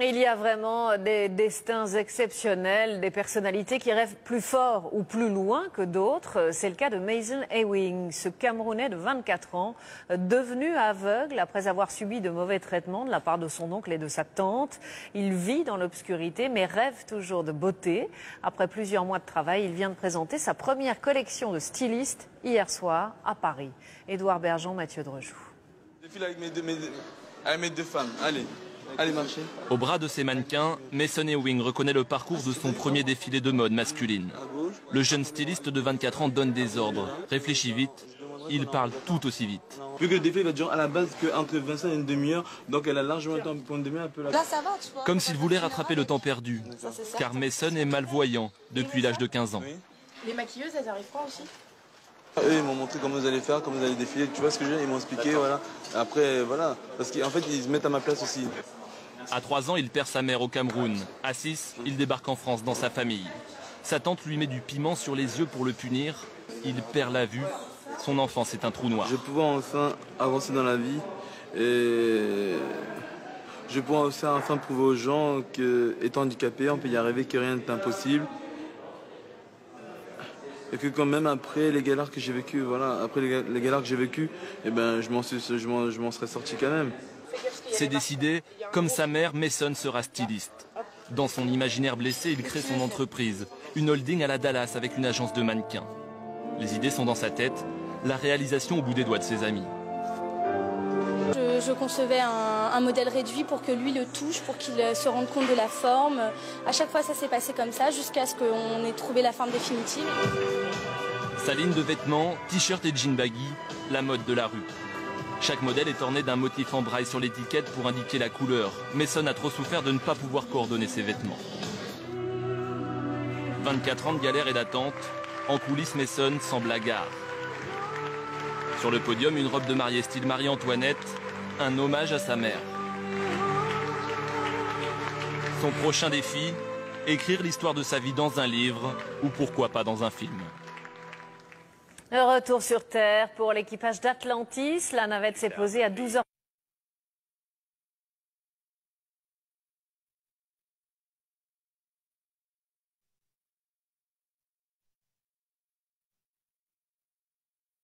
Il y a vraiment des destins exceptionnels, des personnalités qui rêvent plus fort ou plus loin que d'autres. C'est le cas de Mason Ewing, ce Camerounais de 24 ans, devenu aveugle après avoir subi de mauvais traitements de la part de son oncle et de sa tante. Il vit dans l'obscurité mais rêve toujours de beauté. Après plusieurs mois de travail, il vient de présenter sa première collection de stylistes hier soir à Paris. Édouard Bergeon, Mathieu Drejoux. Défile avec mes deux femmes, allez. Allez, marchez. Au bras de ses mannequins, Mason Ewing reconnaît le parcours de son premier défilé de mode masculine. Le jeune styliste de 24 ans donne des ordres, réfléchit vite, il parle tout aussi vite. Vu que le défilé va durer à la base qu'entre 25 et une demi-heure, donc elle a largement le temps pour une demi-heure. Là, ça va, tu vois. Comme s'il voulait rattraper le temps perdu, car Mason est malvoyant depuis l'âge de 15 ans. Les maquilleuses, elles arrivent pas aussi? Eux, ils m'ont montré comment vous allez faire, comment vous allez défiler, tu vois ce que je veux dire, ils m'ont expliqué, voilà. Après, voilà, parce qu'en fait, ils se mettent à ma place aussi. À 3 ans, il perd sa mère au Cameroun. À 6, il débarque en France dans sa famille. Sa tante lui met du piment sur les yeux pour le punir. Il perd la vue. Son enfance est un trou noir. Je vais pouvoir enfin avancer dans la vie et je vais pouvoir aussi enfin prouver aux gens qu'étant handicapé, on peut y arriver, que rien n'est impossible. Et que quand même après les galères que j'ai vécues, voilà, après les galères que j'ai vécues, eh ben, je m'en serais sorti quand même. C'est décidé, comme sa mère, Mason sera styliste. Dans son imaginaire blessé, il crée son entreprise, une holding à la Dallas avec une agence de mannequins. Les idées sont dans sa tête, la réalisation au bout des doigts de ses amis. Je concevais un modèle réduit pour que lui le touche, pour qu'il se rende compte de la forme. À chaque fois, ça s'est passé comme ça, jusqu'à ce qu'on ait trouvé la forme définitive. Sa ligne de vêtements, t-shirt et jean baggy, la mode de la rue. Chaque modèle est orné d'un motif en braille sur l'étiquette pour indiquer la couleur. Mason a trop souffert de ne pas pouvoir coordonner ses vêtements. 24 ans de galère et d'attente. En coulisses, Mason semble hagard. Sur le podium, une robe de mariée style Marie-Antoinette, un hommage à sa mère. Son prochain défi, écrire l'histoire de sa vie dans un livre ou pourquoi pas dans un film. Retour sur Terre pour l'équipage d'Atlantis. La navette s'est posée à 12h.